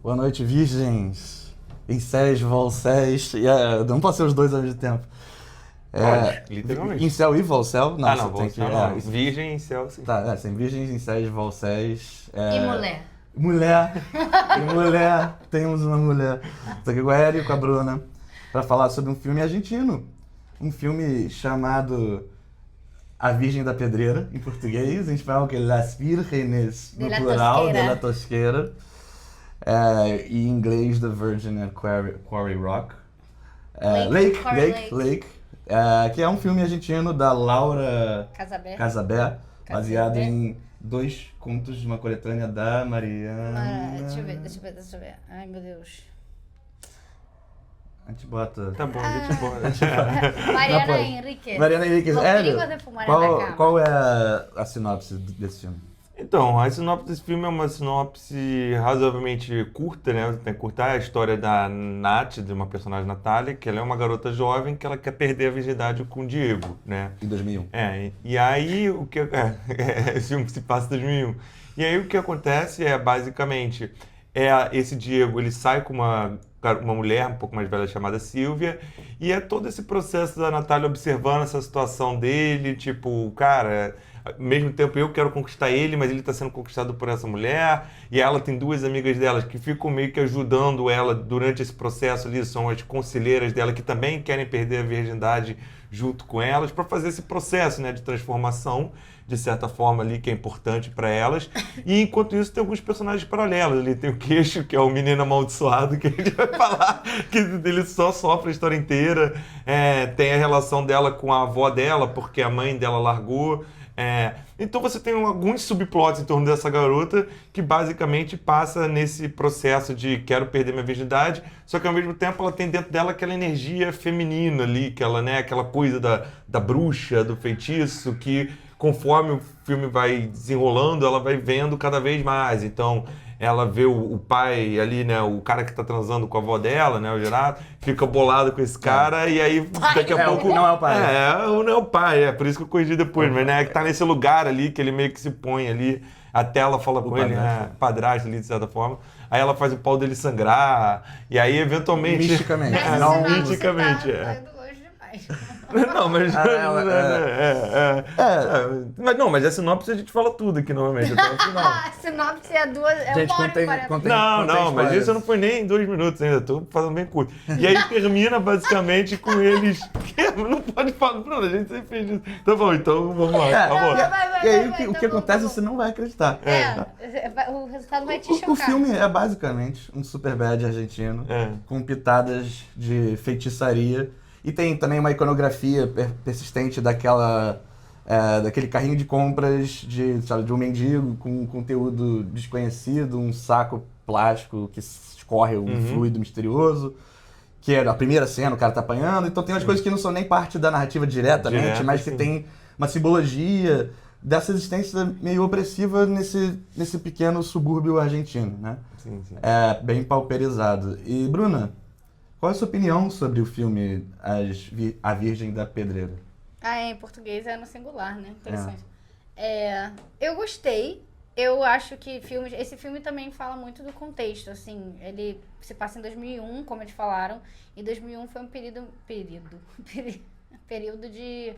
Boa noite, virgens. Incéis, volcéis. Não pode ser os dois ao mesmo tempo. Literalmente. Incel e volcel. Não, Tem que, não. Virgem e incel, sim. Tá, tem virgens, incéis, volcéis. E mulher. Mulher. Temos uma mulher. Estou aqui com a Eri e com a Bruna para falar sobre um filme argentino. Um filme chamado A Virgem da Pedreira, em português. Em espanhol, que é Las Vírgenes, no plural, de la Tosqueira. E em inglês, The Virgin at Quarry Rock. Lake. Que é um filme argentino da Laura Casabé, baseado em 2 contos de uma coletânea da Mariana... Deixa eu ver. Ai, meu Deus. A gente bota... Tá bom, a gente bota. Mariana Henriquez. Mariana Henriquez. Qual é a sinopse desse filme? Então, a sinopse desse filme é uma sinopse razoavelmente curta, né? Tem que curtar a história da Nath, de uma personagem Natália, que ela é uma garota jovem que ela quer perder a virgindade com o Diego, né? Em 2001. E aí o que... esse filme se passa em 2001. E aí o que acontece é, basicamente, esse Diego, ele sai com uma mulher um pouco mais velha chamada Silvia, e é todo esse processo da Natália observando essa situação dele, tipo, cara... Ao mesmo tempo eu quero conquistar ele, mas ele está sendo conquistado por essa mulher, e ela tem 2 amigas delas que ficam meio que ajudando ela durante esse processo ali, são as conselheiras dela que também querem perder a virgindade junto com elas, para fazer esse processo, né, de transformação, de certa forma ali, que é importante para elas. E enquanto isso tem alguns personagens paralelos ali, tem o Queixo, que é o menino amaldiçoado, que a gente vai falar, que ele só sofre a história inteira, tem a relação dela com a avó dela, porque a mãe dela largou. Então você tem alguns subplots em torno dessa garota que basicamente passa nesse processo de quero perder minha virgindade, só que ao mesmo tempo ela tem dentro dela aquela energia feminina ali, aquela coisa da bruxa, do feitiço, que conforme o filme vai desenrolando, ela vai vendo cada vez mais. Então ela vê o pai ali, né, o cara que tá transando com a avó dela, né, o Gerardo, fica bolado com esse cara, e aí daqui a pouco... Não é o pai. Não é o pai, por isso que eu corrigi depois, mas né, que tá nesse lugar ali, que ele meio que se põe ali, até ela fala com ele, né, padrasto ali, de certa forma, aí ela faz o pau dele sangrar, e aí eventualmente... Misticamente. Misticamente, tá indo longe demais. Não, mas... Mas a sinopse a gente fala tudo aqui normalmente, até o final. A sinopse é 1 hora e 40. Não, mas isso não foi nem 2 minutos ainda, tô fazendo bem curto. E aí termina basicamente com eles... Não pode falar, Bruno, a gente sempre fez isso. Tá bom, então vamos lá, por favor. E aí o que acontece você não vai acreditar. O resultado vai te chocar. O filme é basicamente um superbad argentino, com pitadas de feitiçaria. E tem também uma iconografia persistente daquele carrinho de compras de um mendigo com conteúdo desconhecido, um saco plástico que escorre um fluido misterioso, que é a primeira cena, o cara tá apanhando. Então tem umas coisas que não são nem parte da narrativa diretamente, mas que tem uma simbologia dessa existência meio opressiva nesse pequeno subúrbio argentino, né? Sim. Bem pauperizado. E, Bruna, qual é a sua opinião sobre o filme A Virgem da Pedreira? Em português é no singular, né? Interessante. Eu gostei. Eu acho que esse filme também fala muito do contexto, assim. Ele se passa em 2001, como eles falaram. E 2001 foi um período de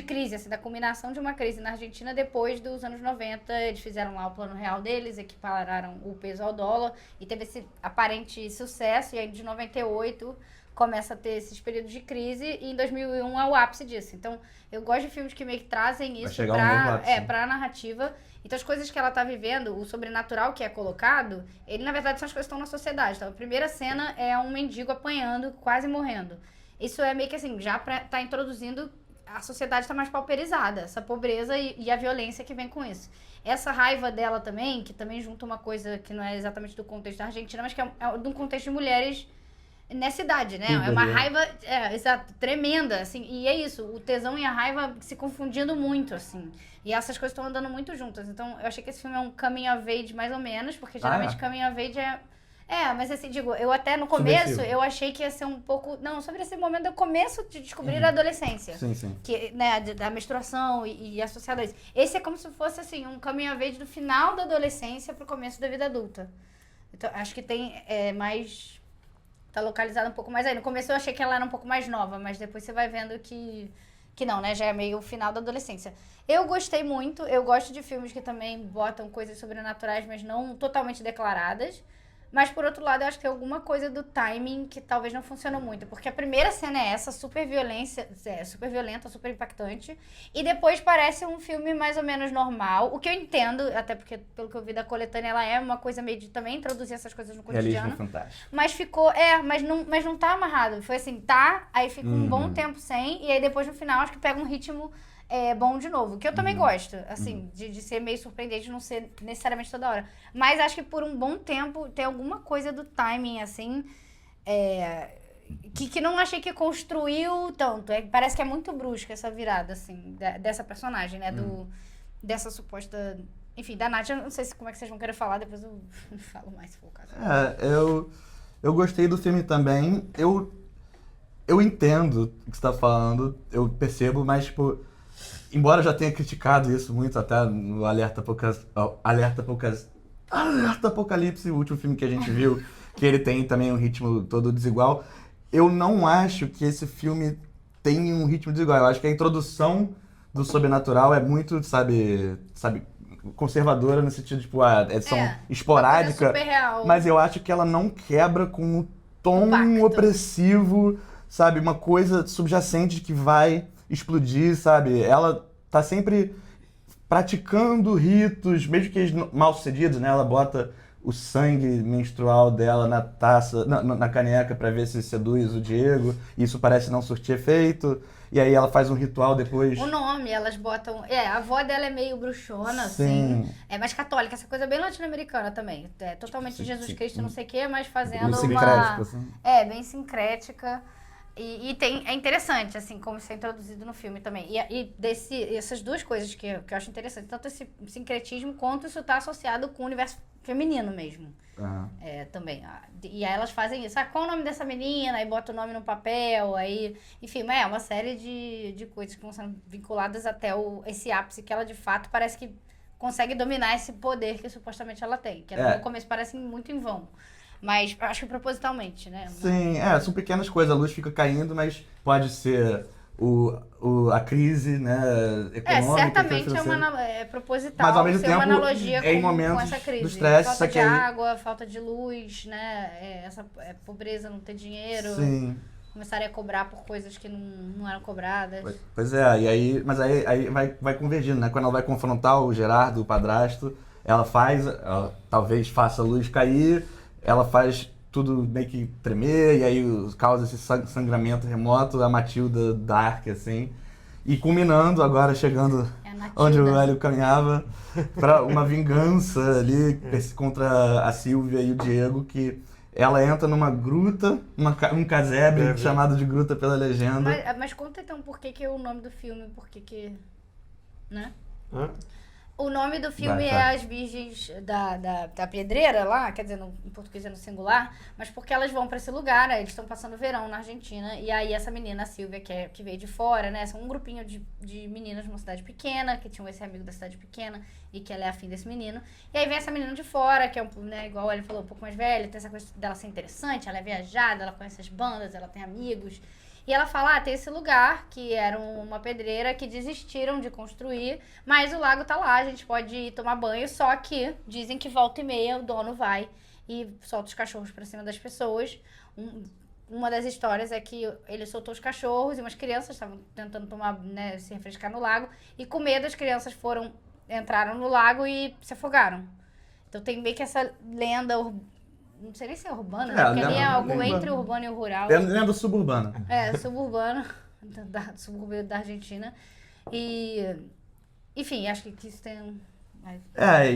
crise, assim, da culminação de uma crise na Argentina depois dos anos 90. Eles fizeram lá o plano real deles, equipararam o peso ao dólar e teve esse aparente sucesso. E aí de 98 começa a ter esses períodos de crise e em 2001 é o ápice disso. Então eu gosto de filmes que meio que trazem isso pra narrativa. Então as coisas que ela tá vivendo, o sobrenatural que é colocado, ele na verdade são as coisas que estão na sociedade. Então a primeira cena é um mendigo apanhando, quase morrendo. Isso é meio que assim, já tá introduzindo... A sociedade está mais pauperizada, essa pobreza e a violência que vem com isso. Essa raiva dela também, que também junta uma coisa que não é exatamente do contexto da Argentina, mas que é de um contexto de mulheres nessa idade, né? É uma raiva, tremenda, assim. E é isso, o tesão e a raiva se confundindo muito, assim. E essas coisas estão andando muito juntas. Então, eu achei que esse filme é um coming of age mais ou menos, porque geralmente coming of age mas assim, eu até no começo, eu achei que ia ser um pouco... Não, sobre esse momento do começo de descobrir a adolescência. Sim. Que, né, da menstruação e associado a isso. Esse é como se fosse, assim, um coming of age do final da adolescência pro começo da vida adulta. Então, acho que tem mais... Tá localizada um pouco mais aí. No começo eu achei que ela era um pouco mais nova, mas depois você vai vendo que não, né? Já é meio o final da adolescência. Eu gostei muito. Eu gosto de filmes que também botam coisas sobrenaturais, mas não totalmente declaradas. Mas, por outro lado, eu acho que tem alguma coisa do timing que talvez não funcionou muito. Porque a primeira cena é essa, super violenta, super impactante. E depois parece um filme mais ou menos normal. O que eu entendo, até porque, pelo que eu vi da coletânea, ela é uma coisa meio de também introduzir essas coisas no cotidiano. Realismo fantástico. Mas ficou, mas não tá amarrado. Foi assim, aí fica um bom tempo sem. E aí depois, no final, acho que pega um ritmo... bom de novo, que eu também gosto, assim, de ser meio surpreendente, não ser necessariamente toda hora. Mas acho que por um bom tempo tem alguma coisa do timing, assim, que não achei que construiu tanto. Parece que é muito brusca essa virada, assim, dessa personagem, né, dessa suposta... Enfim, da Nath, eu não sei como é que vocês vão querer falar, depois eu falo mais se for o caso. Eu gostei do filme também, eu entendo o que você tá falando, eu percebo, mas, tipo... Embora eu já tenha criticado isso muito até no Alerta Apocalipse, o último filme que a gente viu, que ele tem também um ritmo todo desigual, eu não acho que esse filme tem um ritmo desigual. Eu acho que a introdução do sobrenatural é muito, sabe, conservadora no sentido, tipo, esporádica, super real. mas eu acho que ela não quebra com um tom opressivo, sabe, uma coisa subjacente que vai explodir, sabe? Ela tá sempre praticando ritos, mesmo que eles mal sucedidos, né? Ela bota o sangue menstrual dela na taça, na caneca pra ver se seduz o Diego. Isso parece não surtir efeito. E aí ela faz um ritual depois. O nome, elas botam... a avó dela é meio bruxona, Sim. assim. É mais católica, essa coisa bem latino-americana também. É totalmente Jesus Cristo, não sei o quê, mas fazendo bem sincrética, assim. bem sincrética. E é interessante, assim, como isso é introduzido no filme também. Essas duas coisas que eu acho interessante, tanto esse sincretismo quanto isso tá associado com o universo feminino mesmo. Uhum. Também. E aí elas fazem isso. Qual o nome dessa menina? Aí bota o nome no papel, aí... Enfim, é uma série de coisas que vão sendo vinculadas até esse ápice que ela, de fato, parece que consegue dominar esse poder que supostamente ela tem. Que no começo parece muito em vão. Mas acho que propositalmente, né? Sim, são pequenas coisas, a luz fica caindo, mas pode ser a crise, né, econômica. Certamente é proposital, mas ao mesmo ser tempo, uma analogia com essa crise. Do stress, falta de água, falta de luz, né? Essa pobreza, não ter dinheiro. Sim. Começarem a cobrar por coisas que não eram cobradas. Pois mas aí vai convergindo, né? Quando ela vai confrontar o Gerardo, o padrasto, ela talvez faça a luz cair, ela faz tudo meio que tremer, e aí causa esse sangramento remoto, a Matilda Dark, assim. E culminando, agora chegando onde o Hélio caminhava, para uma vingança ali contra a Silvia e o Diego, que ela entra numa gruta, um casebre chamado de Gruta pela legenda. Mas conta então por que o nome do filme, né? Hã? O nome do filme é As Virgens da Pedreira lá, quer dizer, em português é no singular, mas porque elas vão pra esse lugar, eles estão passando verão na Argentina, e aí essa menina, a Silvia, que veio de fora, né, são um grupinho de meninas de uma cidade pequena, que tinham esse amigo da cidade pequena, e que ela é afim desse menino, e aí vem essa menina de fora, que é, né, igual ele falou, um pouco mais velha, tem essa coisa dela ser interessante, ela é viajada, ela conhece as bandas, ela tem amigos. E ela fala, tem esse lugar, que era uma pedreira, que desistiram de construir, mas o lago tá lá, a gente pode ir tomar banho, só que dizem que volta e meia o dono vai e solta os cachorros pra cima das pessoas. Uma das histórias é que ele soltou os cachorros e umas crianças estavam tentando se refrescar no lago, e com medo as crianças entraram no lago e se afogaram. Então tem meio que essa lenda não sei nem se é urbana, né? Porque ali é algo entre o urbano e o rural. É lenda suburbana. Suburbana, subúrbio da Argentina. E, enfim, acho que isso tem...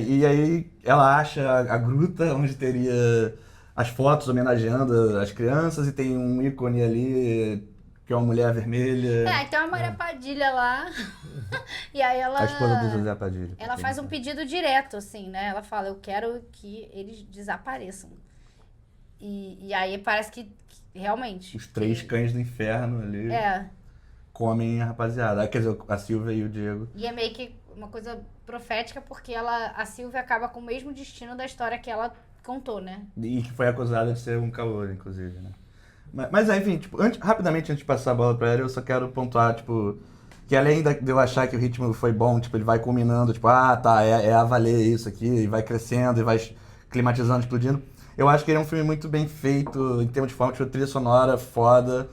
E aí ela acha a gruta onde teria as fotos homenageando as crianças, e tem um ícone ali que é uma mulher vermelha. Tem uma Maria Padilha lá. E aí ela... A esposa do José Padilha. Ela faz um pedido direto, assim, né? Ela fala, eu quero que eles desapareçam. E aí parece que realmente... Os 3 cães do inferno ali comem a rapaziada. Quer dizer, a Silvia e o Diego. E é meio que uma coisa profética porque a Sylvia acaba com o mesmo destino da história que ela contou, né? E que foi acusada de ser um caô, inclusive, né? Mas enfim, tipo, rapidamente antes de passar a bola pra ela, eu só quero pontuar, tipo, que além de eu achar que o ritmo foi bom, tipo, ele vai culminando, tipo, tá, é a valer isso aqui, e vai crescendo, e vai climatizando, explodindo. Eu acho que ele é um filme muito bem feito, em termos de forma, tipo, trilha sonora foda,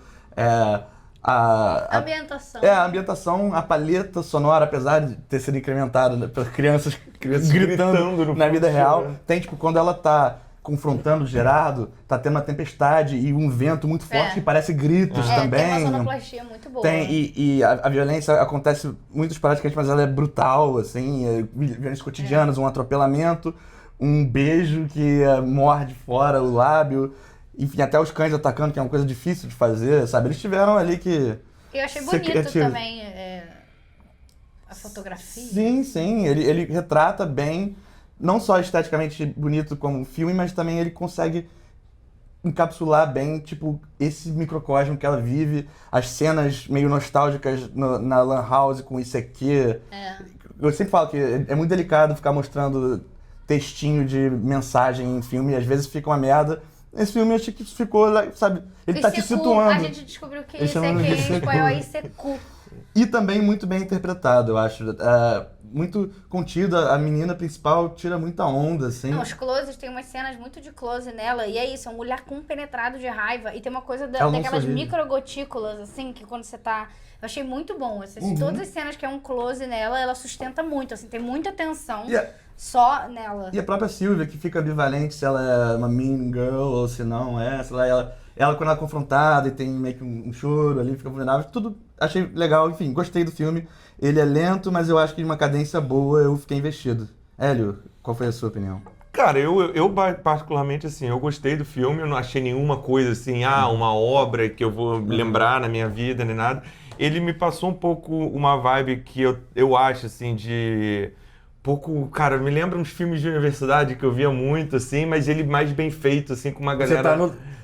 a ambientação. A ambientação, a palheta sonora, apesar de ter sido incrementada pelas crianças gritando na vida real, tem, tipo, quando ela tá confrontando o Gerardo, tá tendo uma tempestade e um vento muito forte que parece gritos também. Tem uma sonoplastia muito boa. E a violência acontece muito esporadicamente, mas ela é brutal, assim, violências cotidianas, um atropelamento, um beijo que morde fora o lábio, enfim, até os cães atacando, que é uma coisa difícil de fazer, sabe? Eles tiveram ali que... Eu achei bonito também a fotografia. Sim, ele retrata bem, não só esteticamente bonito como filme, mas também ele consegue encapsular bem, tipo, esse microcosmo que ela vive, as cenas meio nostálgicas na Lan House com isso aqui. Eu sempre falo que é muito delicado ficar mostrando textinho de mensagem em filme, e às vezes fica uma merda. Esse filme eu achei que ficou, sabe, ele tá te situando. A gente descobriu que isso aqui em espanhol é ICQ. E também muito bem interpretado, eu acho. Muito contido, a menina principal tira muita onda, assim. Não, os closes, tem umas cenas muito de close nela, e é isso, é um olhar compenetrado de raiva, e tem uma coisa daquelas microgotículas, assim, que quando você tá... Eu achei muito bom, assim, todas as cenas que é um close nela, ela sustenta muito, assim, tem muita tensão só nela. E a própria Sylvia, que fica ambivalente se ela é uma mean girl ou se não é, sei lá, ela quando ela é confrontada e tem meio que um choro ali, fica vulnerável, tudo achei legal, enfim, gostei do filme. Ele é lento, mas eu acho que de uma cadência boa eu fiquei investido. Hélio, qual foi a sua opinião? Cara, eu particularmente, assim, eu gostei do filme, eu não achei nenhuma coisa assim, uma obra que eu vou lembrar na minha vida, nem nada. Ele me passou um pouco uma vibe que eu acho, assim, de... pouco, cara, me lembra uns filmes de universidade que eu via muito, assim, mas ele mais bem feito, assim, com uma galera...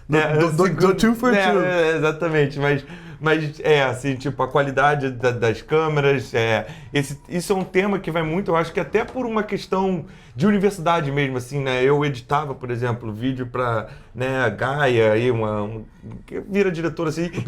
Você tá do two for two. Exatamente, mas assim, tipo, a qualidade das câmeras, isso é um tema que vai muito, eu acho que até por uma questão de universidade mesmo, assim, né? Eu editava, por exemplo, vídeo pra, né, a Gaia, aí que vira diretora, assim, e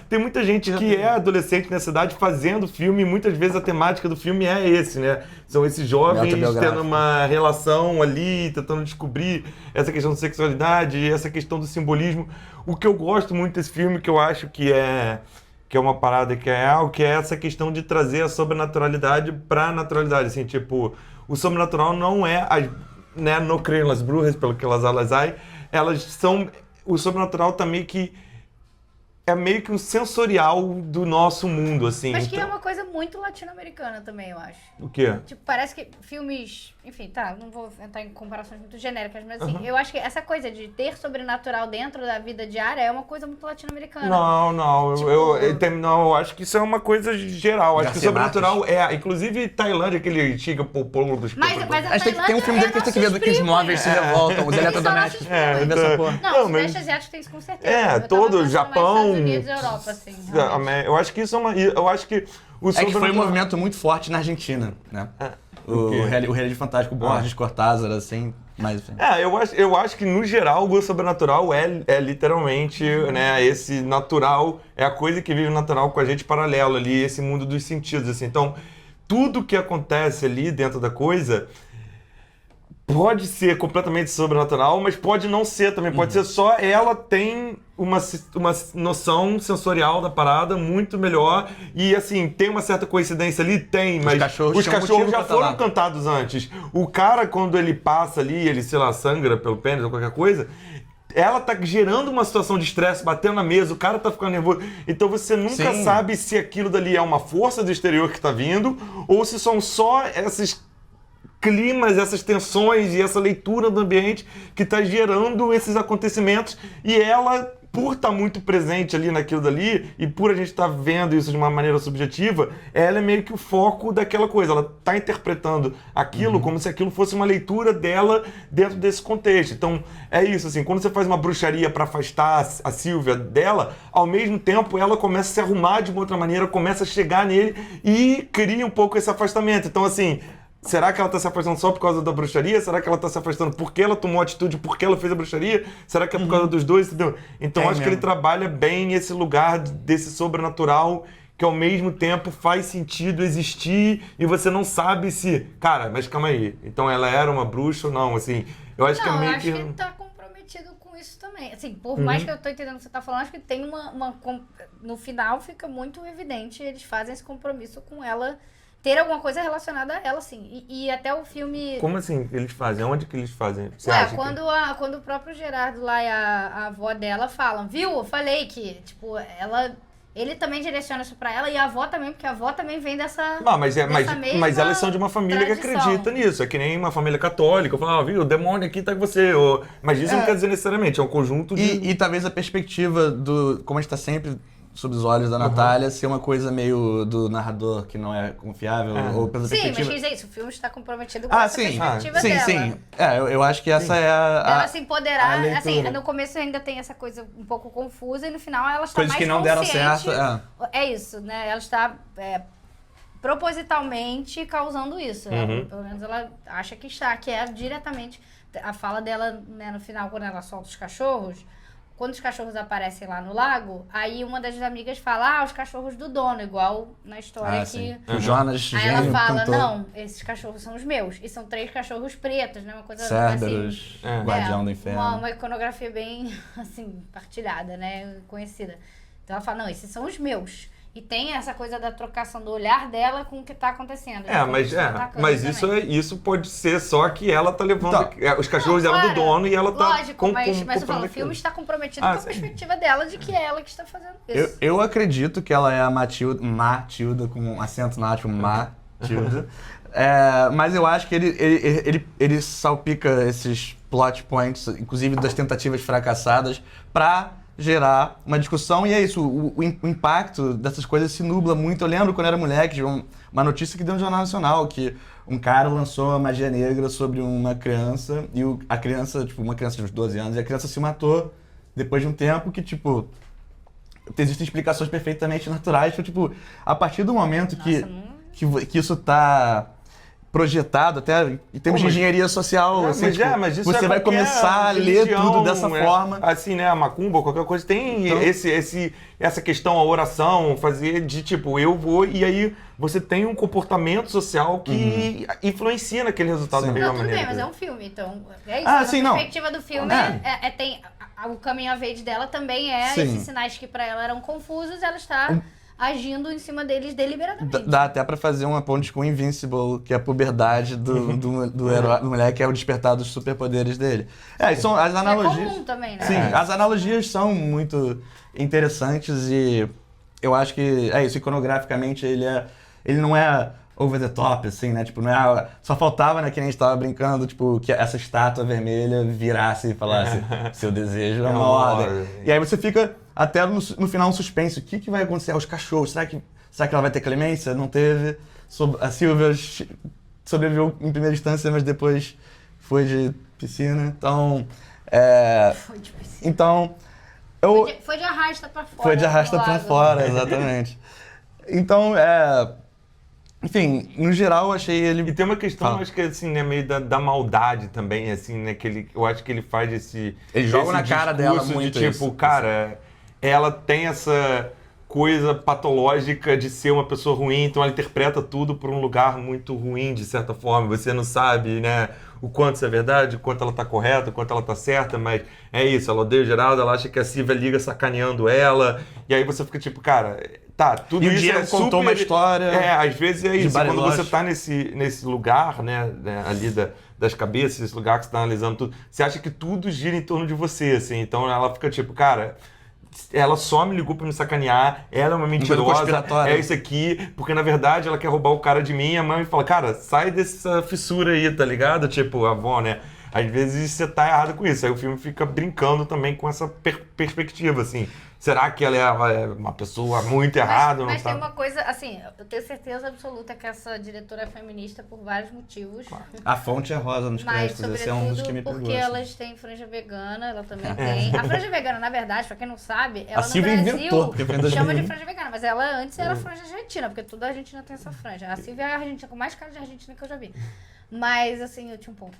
tem muita gente que é adolescente nessa idade fazendo filme, e muitas vezes a temática do filme é esse, né? São esses jovens tendo uma relação ali, tentando descobrir essa questão de sexualidade, essa questão do simbolismo. O que eu gosto muito desse filme, que eu acho que é uma parada que é algo, que é essa questão de trazer a sobrenaturalidade pra naturalidade, assim, tipo, o sobrenatural não é, né, no creio nas brujas, pelo que elas hay, elas são, o sobrenatural tá meio que um sensorial do nosso mundo, assim. Mas que é uma coisa muito latino-americana também, eu acho. O quê? Tipo, parece que filmes... Enfim, não vou entrar em comparações muito genéricas, mas assim, eu acho que essa coisa de ter sobrenatural dentro da vida diária é uma coisa muito latino-americana. Não. Tipo... eu acho que isso é uma coisa geral. Acho que sobrenatural inclusive Tailândia, aquele Chica Popolo dos... Mas a Tailândia tem um filme dele que tem que ver que os móveis se revoltam, os eletrodomésticos. Não, o Sudeste Asiático tem isso com certeza. Todo o Japão... Estados Unidos e Europa, assim. Eu acho que isso é uma... Eu acho que que foi um movimento muito forte na Argentina, né? O Realidade Fantástico, Borges, Cortázar, assim, mas... Assim. Eu acho que, no geral, o sobrenatural é literalmente, né, esse natural, é a coisa que vive natural com a gente paralelo ali, esse mundo dos sentidos, assim. Então, tudo que acontece ali dentro da coisa pode ser completamente sobrenatural, mas pode não ser também. Pode ser só ela tem uma noção sensorial da parada muito melhor. E assim, tem uma certa coincidência ali? Tem, mas os cachorros já foram cantados antes. O cara, quando ele passa ali, ele, sei lá, sangra pelo pênis ou qualquer coisa, ela tá gerando uma situação de estresse, batendo na mesa, o cara tá ficando nervoso. Então você nunca sabe se aquilo dali é uma força do exterior que tá vindo ou se são só esses climas, essas tensões e essa leitura do ambiente que está gerando esses acontecimentos, e ela por estar muito presente ali naquilo dali, e por a gente estar vendo isso de uma maneira subjetiva, ela é meio que o foco daquela coisa. Ela tá interpretando aquilo como se aquilo fosse uma leitura dela dentro desse contexto. Então, é isso, assim, quando você faz uma bruxaria para afastar a Sylvia dela, ao mesmo tempo ela começa a se arrumar de uma outra maneira, começa a chegar nele e cria um pouco esse afastamento. Então, assim, será que ela está se afastando só por causa da bruxaria? Será que ela está se afastando porque ela tomou atitude, porque ela fez a bruxaria? Será que é por causa dos dois? Entendeu? Então, acho que ele trabalha bem esse lugar desse sobrenatural que ao mesmo tempo faz sentido existir e você não sabe se... Cara, mas calma aí. Então ela era uma bruxa ou não? Assim, eu acho que é meio que... eu acho que ele tá comprometido com isso também. Assim, por mais que eu tô entendendo o que você tá falando, acho que tem no final fica muito evidente, eles fazem esse compromisso com ela... Ter alguma coisa relacionada a ela, sim. E até o filme... Como assim eles fazem? Onde que eles fazem? Você Ué, acha quando o próprio Gerardo lá e a avó dela falam, viu? Eu falei que, tipo, ele também direciona isso pra ela e a avó também, porque a avó também vem dessa mas elas são de uma família tradição. que acredita nisso. É que nem uma família católica. Eu falo, viu, o demônio aqui tá com você. Mas isso não quer dizer necessariamente, é um conjunto de... E talvez a perspectiva como a gente tá sempre sob os olhos da Natália, ser uma coisa meio do narrador que não é confiável, ou pela perspectiva... Sim, mas quer dizer isso, o filme está comprometido com essa perspectiva dela. Sim. Eu acho que essa é a ela se empoderar, assim, no começo ainda tem essa coisa um pouco confusa e no final ela está coisas mais que não deram certo. É isso, né? Ela está propositalmente causando isso. Pelo menos ela acha que está, que é diretamente... A fala dela, né, no final, quando ela solta os cachorros... Quando os cachorros aparecem lá no lago, aí uma das amigas fala, os cachorros do dono, igual na história que... O Jonas Aí ela fala, não, esses cachorros são os meus. E são 3 cachorros pretos, né? Uma coisa Cerberus, assim... Guardião do Inferno. Uma iconografia bem, assim, partilhada, né? Conhecida. Então ela fala, não, esses são os meus. E tem essa coisa da trocação do olhar dela com o que tá acontecendo. Mas isso pode ser só que ela tá levando os cachorros dela do dono e ela tá... Lógico, mas eu falo, o filme está comprometido com a perspectiva dela de que é ela que está fazendo isso. Eu acredito que ela é a Matilda, com um acento na tipo Matilda. Mas eu acho que ele salpica esses plot points, inclusive das tentativas fracassadas, pra gerar uma discussão, e é isso, o impacto dessas coisas se nubla muito. Eu lembro quando eu era moleque, de uma notícia que deu no Jornal Nacional, que um cara lançou a magia negra sobre uma criança, e a criança, tipo, uma criança de uns 12 anos, e a criança se matou depois de um tempo que, tipo, existem explicações perfeitamente naturais, tipo, a partir do momento que isso tá projetado, até em termos de engenharia social, mas isso você vai começar a ler tudo dessa forma. Assim, né, a macumba, qualquer coisa, tem essa questão, a oração, fazer de tipo, eu vou, e aí você tem um comportamento social que influencia naquele resultado da mesma maneira. Tudo bem, mas é um filme, então é isso. A perspectiva do filme tem o coming of age dela também esses sinais que pra ela eram confusos, ela está... agindo em cima deles deliberadamente. Dá até pra fazer uma ponte com o Invincible, que é a puberdade do herói, do moleque, que é o despertar dos superpoderes dele. São as analogias. É comum também, né? Sim, as analogias são muito interessantes e eu acho que isso, iconograficamente ele não é over the top, assim, né? Tipo, não é... Só faltava, né, que nem a gente tava brincando, tipo, que essa estátua vermelha virasse e falasse seu desejo é uma ordem. E aí você fica até no final um suspense. O que vai acontecer aos cachorros? Será que ela vai ter clemência? Não teve. A Sylvia sobreviveu em primeira instância, mas depois foi de piscina. Então... Foi de piscina. Então... Foi de arrasta pra fora. Foi de arrasta pra fora, exatamente. Então, enfim, no geral, eu achei ele... E tem uma questão, acho que assim, né, meio da maldade também, assim, né, eu acho que ele faz esse... Ele joga na cara dela muito de, tipo, cara, ela tem essa coisa patológica de ser uma pessoa ruim, então ela interpreta tudo por um lugar muito ruim, de certa forma. Você não sabe, né, o quanto isso é verdade, o quanto ela tá correta, o quanto ela tá certa, mas é isso, ela odeia o Geraldo, ela acha que a Sylvia liga sacaneando ela, e aí você fica tipo, cara... Tá, tudo e isso dia contou uma história. Às vezes é isso. Quando você tá nesse lugar, né, ali das cabeças, esse lugar que você tá analisando tudo, você acha que tudo gira em torno de você, assim. Então ela fica tipo, cara, ela só me ligou pra me sacanear, ela é uma mentirosa, é isso aqui, porque na verdade ela quer roubar o cara de mim, e a mãe fala, cara, sai dessa fissura aí, tá ligado? Tipo, a avó, né? às vezes você tá errado com isso. Aí o filme fica brincando também com essa perspectiva, assim. Será que ela é uma pessoa muito errada? Mas tem uma coisa, assim, eu tenho certeza absoluta que essa diretora é feminista por vários motivos. Claro. A fonte é rosa nos créditos, esse é um dos que me pegou. Porque elas têm franja vegana, ela também tem. A franja vegana, na verdade, pra quem não sabe, ela no Silvia Brasil chama de franja vegana, mas ela antes era franja argentina, porque toda a Argentina tem essa franja. A Silvia é a argentina com mais cara de Argentina que eu já vi. Mas, assim, eu tinha um ponto.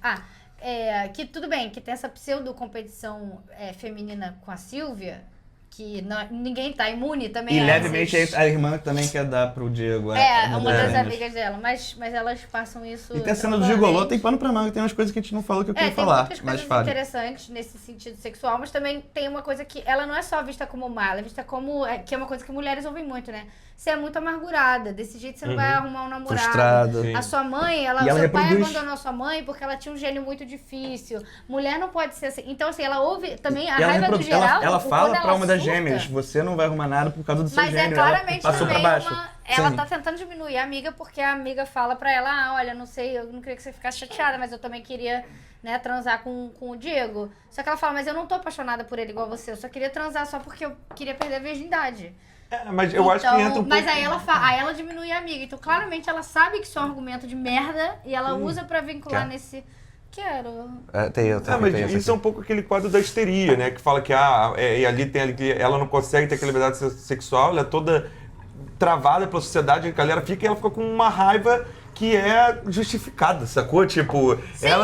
Que tudo bem, que tem essa pseudo-competição feminina com a Silvia, que ninguém tá imune também. E levemente a irmã também quer dar pro Diego. Uma das amigas dela, mas elas passam isso. E tem a cena do gigolô, tem pano pra manga, tem umas coisas que a gente não falou que eu queria falar. Tem muitas coisas interessantes nesse sentido sexual, mas também tem uma coisa que ela não é só vista como má, ela é vista como. Que é uma coisa que mulheres ouvem muito, né? Você é muito amargurada, desse jeito você não vai arrumar um namorado. Frustrada. A sua mãe, seu pai abandonou a sua mãe porque ela tinha um gênio muito difícil. Mulher não pode ser assim. Então, assim, ela ouve também a raiva do geral. Ela fala pra uma das gêmeas, você não vai arrumar nada por causa do seu gênio. Mas claramente ela passou também pra baixo. ela tá tentando diminuir a amiga porque a amiga fala pra ela, olha, não sei, eu não queria que você ficasse chateada, mas eu também queria, né, transar com o Diego. Só que ela fala, mas eu não tô apaixonada por ele igual você, eu só queria transar só porque eu queria perder a virgindade. Mas eu acho que entra um pouco... Mas aí ela diminui a amiga. Então, claramente, ela sabe que isso é um argumento de merda e ela usa pra vincular nesse... Quero. Mas isso é um pouco aquele quadro da histeria, né? Que fala que ela não consegue ter aquela liberdade sexual, ela é toda travada pela sociedade, a galera fica e ela fica com uma raiva que é justificada, sacou? Tipo,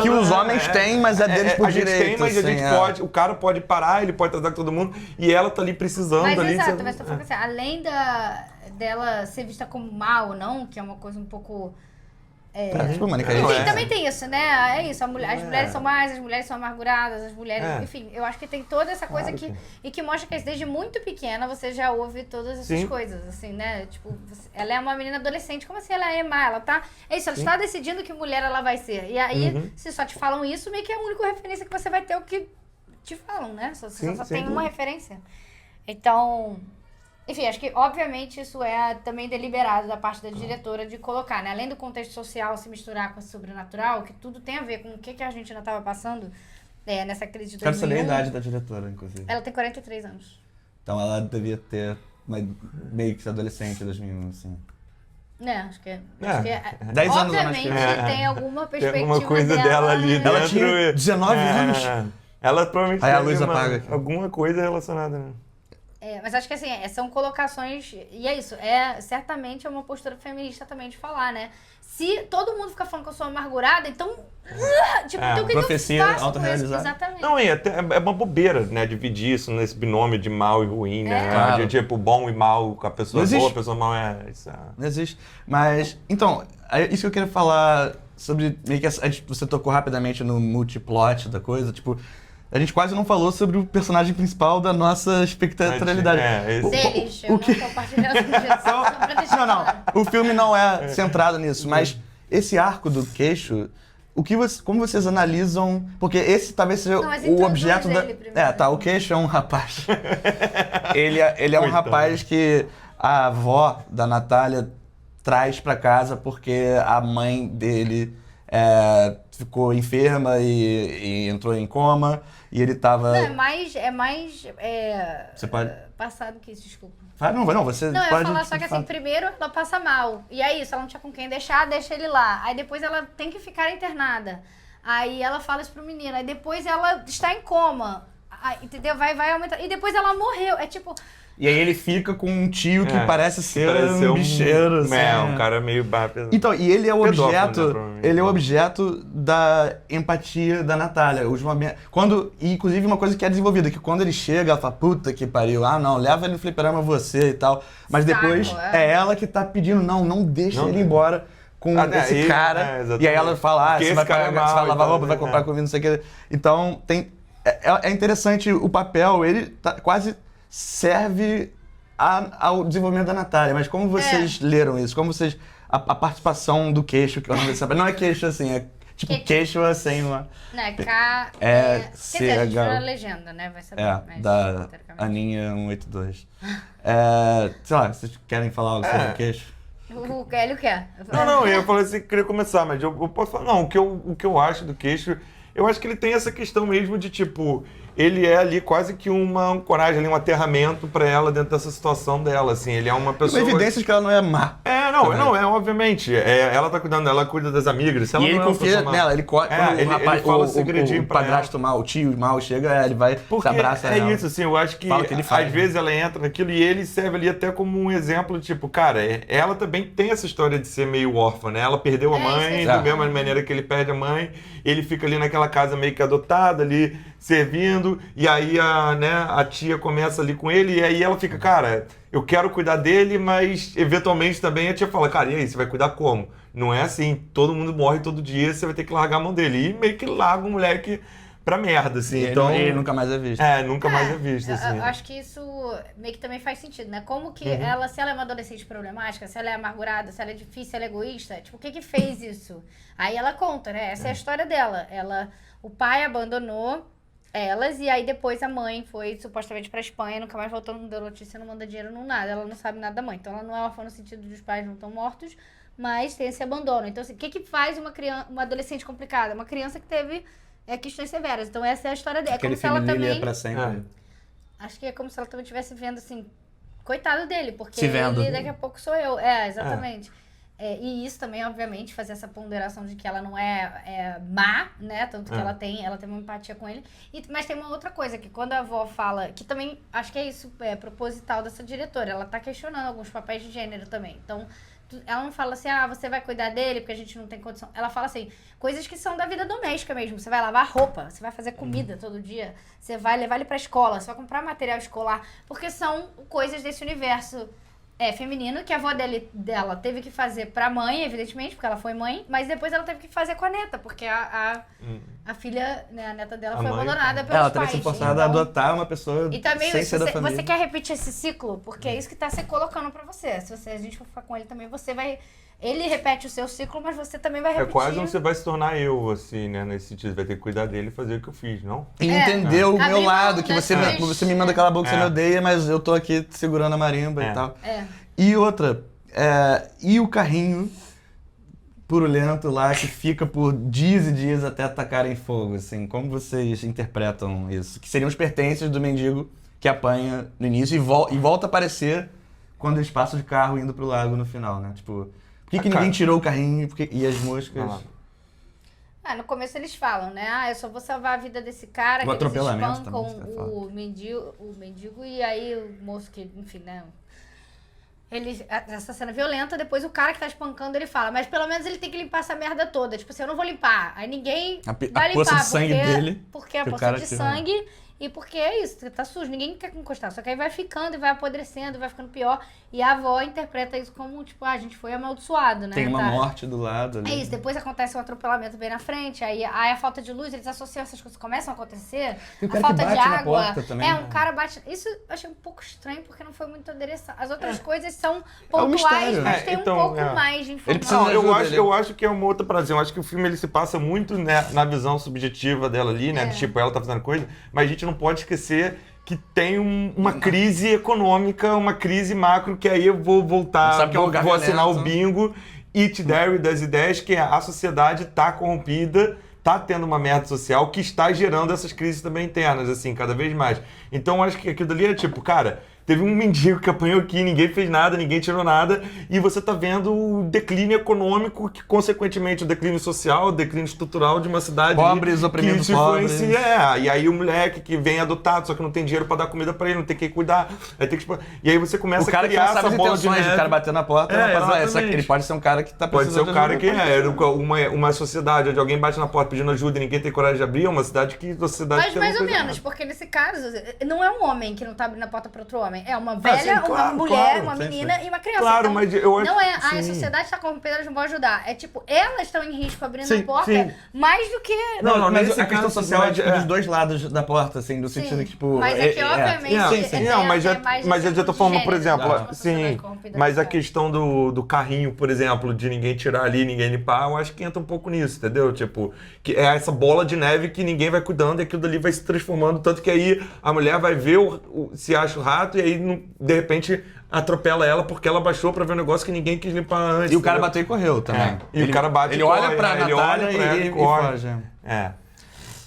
que os homens têm, mas é deles por direito. A gente tem, mas assim, a gente pode, o cara pode parar, ele pode tratar com todo mundo, e ela tá ali precisando. Mas ali, exato, mas tô falando assim, além dela ser vista como mal ou não, que é uma coisa um pouco... também tem isso, né? É isso, as mulheres são mais, as mulheres são amarguradas, as mulheres... Enfim, eu acho que tem toda essa coisa que mostra que desde muito pequena você já ouve todas essas coisas, assim, né? Tipo, ela é uma menina adolescente, como assim ela é má? Ela tá... É isso, ela está decidindo que mulher ela vai ser. E aí, se só te falam isso, meio que é a única referência que você vai ter o que te falam, né? Você só tem uma referência. Então... Enfim, acho que, obviamente, isso é também deliberado da parte da diretora de colocar, né? Além do contexto social se misturar com o sobrenatural, que tudo tem a ver com o que a Argentina estava passando nessa crise de 2001. Quero saber a idade da diretora, inclusive. Ela tem 43 anos. Então ela devia ter meio que adolescente em 2001, assim. Acho que é. 10 anos, obviamente, tem alguma perspectiva tem alguma coisa dela ali dentro. Ela tinha 19 anos. Ela provavelmente aí a luz apaga aqui. Alguma coisa relacionada, né? Mas acho que assim, são colocações, e é isso, certamente é uma postura feminista também de falar, né? Se todo mundo fica falando que eu sou amargurada, então, então o que profecia eu faço autorrealizada. Exatamente. Não, é uma bobeira, né, dividir isso nesse binômio de mal e ruim, né? Claro. Tipo, bom e mal, a pessoa boa, a pessoa mal Não existe. Mas, então, isso que eu queria falar sobre, meio que você tocou rapidamente no multiplot da coisa, tipo... A gente quase não falou sobre o personagem principal da nossa espectatorialidade. Deles, eu não compartilhando isso. Não. O filme não é centrado nisso, mas esse arco do queixo, como vocês analisam... Porque esse talvez seja o objeto da... o queixo é um rapaz. ele é um rapaz que a avó da Natália traz pra casa porque a mãe dele... ficou enferma e entrou em coma e ele tava... Não, você pode... passado que isso, desculpa. Você não, pode... eu ia falar só que assim, primeiro ela passa mal, e é isso, ela não tinha com quem deixar, deixa ele lá. Aí depois ela tem que ficar internada. Aí ela fala isso pro menino, aí depois ela está em coma. Aí, entendeu? Vai aumentar. E depois ela morreu, é tipo... E aí ele fica com um tio que parece ser um bicheiro, assim. Um cara meio pesado. Então, e ele é o objeto, né, ele é o objeto da empatia da Natália. E, inclusive, uma coisa que é desenvolvida, que quando ele chega, ela fala, puta que pariu, não, leva ele no fliperama você e tal. Mas depois é ela que tá pedindo, não deixa ele embora com esse cara. E aí ela fala, você vai lavar roupa, vai comprar comida, não sei o que. Então, é interessante o papel, ele quase... serve ao desenvolvimento da Natália, mas como vocês leram isso? Como vocês... A participação do queixo, que eu não sei saber. Não é queixo assim, é tipo queixo assim, uma... Não, é K... Quer dizer, a gente a legenda, né? Vai saber. Da Aninha 182. Sei lá, vocês querem falar algo sobre o queixo? O Hélio quer. Não, eu falei assim que queria começar, mas eu posso falar. Não, o que eu acho do queixo Eu acho que ele tem essa questão mesmo de, tipo, ele é ali quase que uma ancoragem, ali, um aterramento pra ela dentro dessa situação dela, assim. Ele é uma pessoa... Uma evidência de que ela não é má. Obviamente. Ela tá cuidando, ela cuida das amigas. Se ela e ele confia nela, ele fala o segredinho o padrasto mal, o tio mal chega, ele vai, se abraça ela. Isso, assim, eu acho que às vezes ela entra naquilo e ele serve ali até como um exemplo, tipo, cara, ela também tem essa história de ser meio órfã, né? Ela perdeu a mãe, da mesma maneira que ele perde a mãe, ele fica ali naquela casa meio que adotada, ali, servindo, e aí a tia começa ali com ele, e aí ela fica, cara, eu quero cuidar dele, mas eventualmente também a tia fala, cara, e aí, você vai cuidar como? Não é assim, todo mundo morre todo dia, você vai ter que largar a mão dele. E meio que larga o moleque pra merda, assim. Então, ele nunca mais é visto. Nunca mais é visto, assim. Eu acho que isso meio que também faz sentido, né? Como que ela, se ela é uma adolescente problemática, se ela é amargurada, se ela é difícil, se ela é egoísta, tipo, o que fez isso? Aí ela conta, né? Essa é a história dela. O pai abandonou elas e aí depois a mãe foi supostamente pra Espanha, nunca mais voltou, não deu notícia, não manda dinheiro, não nada. Ela não sabe nada da mãe. Então ela não é órfã no sentido de os pais não estão mortos, mas tem esse abandono. Então, assim, o que faz uma adolescente complicada? Uma criança que teve questões severas. Então, essa é a história dela. Aquele filho dele é pra sempre. Acho que é como se ela também estivesse vendo, assim, coitado dele, porque se vendo. Ele daqui a pouco sou eu. Exatamente. E isso também, obviamente, fazer essa ponderação de que ela não é má, né? Tanto que ela tem uma empatia com ele. Mas tem uma outra coisa, que quando a avó fala, que também acho que é isso, proposital dessa diretora, ela tá questionando alguns papéis de gênero também. Então, ela não fala assim, você vai cuidar dele porque a gente não tem condição. Ela fala assim, coisas que são da vida doméstica mesmo. Você vai lavar roupa, você vai fazer comida todo dia, você vai levar ele pra escola, você vai comprar material escolar, porque são coisas desse universo feminino que a avó dela teve que fazer pra mãe, evidentemente, porque ela foi mãe, mas depois ela teve que fazer com a neta, porque a filha, né, a neta dela foi abandonada pelos pais. Ela teve que ser forçada a adotar uma pessoa e também, sem ser da família. Você quer repetir esse ciclo? Porque é isso que tá se colocando pra você. Se a gente for ficar com ele também, você vai... Ele repete o seu ciclo, mas você também vai repetir. É quase você vai se tornar eu, assim, né? Nesse sentido, vai ter que cuidar dele e fazer o que eu fiz, não? E entender o meu lado, que você me manda aquela boca que você me odeia, mas eu tô aqui segurando a marimba e tal. E outra, e o carrinho purulento lá que fica por dias e dias até atacarem fogo, assim, como vocês interpretam isso? Que seriam os pertences do mendigo que apanha no início e volta a aparecer quando eles passam de carro indo pro lago no final, né? Tipo, por que ninguém tirou o carrinho e as moscas? No começo eles falam, né? Eu só vou salvar a vida desse cara, o que eles atropelamento espancam também, o mendigo e aí o moço que, enfim, né? Essa cena violenta, depois o cara que tá espancando, ele fala, mas pelo menos ele tem que limpar essa merda toda. Tipo assim, eu não vou limpar. Aí ninguém vai limpar. Poça de sangue dele. Porque a poça de sangue e porque é isso, tá sujo, ninguém quer encostar. Só que aí vai ficando e vai apodrecendo, vai ficando pior. E a avó interpreta isso como, tipo, a gente foi amaldiçoado, né? Tem uma morte do lado ali. É isso, depois acontece um atropelamento bem na frente, aí a falta de luz, eles associam essas coisas, começam a acontecer. Tem o cara a falta que bate de na água. Porta também, um cara bate. Isso eu achei um pouco estranho, porque não foi muito adereçado. As outras coisas são pontuais, mas tem então, um pouco mais de informação. Eu acho que é uma outra prazer. Eu acho que o filme ele se passa muito, né, na visão subjetiva dela ali, né? Tipo, ela tá fazendo coisa, mas a gente não pode esquecer que tem uma crise econômica, uma crise macro, que aí eu vou voltar, que eu vou assinar o bingo It There das ideias, que a sociedade tá corrompida, tá tendo uma merda social que está gerando essas crises também internas, assim, cada vez mais. Então, acho que aquilo ali é tipo, cara, teve um mendigo que apanhou aqui, ninguém fez nada, ninguém tirou nada, e você tá vendo o declínio econômico, que consequentemente o declínio social, o declínio estrutural de uma cidade pobres oprimindo pobres. E aí o moleque que vem adotado, só que não tem dinheiro pra dar comida pra ele, não tem quem cuidar, aí tem que... E aí você começa a criar essa bola de neve. O cara batendo na porta, ele pode ser um cara que tá precisando de ajuda. Pode ser um cara que uma sociedade onde alguém bate na porta pedindo ajuda e ninguém tem coragem de abrir, é uma cidade que a sociedade mas mais ou menos, porque nesse caso, não é um homem que não tá abrindo a porta pra outro homem. É uma velha, uma mulher, uma menina e uma criança. Claro, então, mas eu acho... Não é, a sociedade está corrompida, elas não vão ajudar. É tipo, elas estão em risco abrindo a porta mais do que... Não, mas a questão social é tipo, dos dois lados da porta, assim, no sentido que, tipo... Mas é que, obviamente, mas eu já tô falando, por exemplo, mas a questão do carrinho, por exemplo, de ninguém tirar ali, ninguém limpar, eu acho que entra um pouco nisso, entendeu? Tipo, que é essa bola de neve que ninguém vai cuidando e aquilo dali vai se transformando, tanto que aí a mulher vai ver, se acha o rato e aí, de repente, atropela ela porque ela baixou pra ver um negócio que ninguém quis limpar antes. E o cara bateu e correu também. E o cara bate ele olha pra Natália e foge.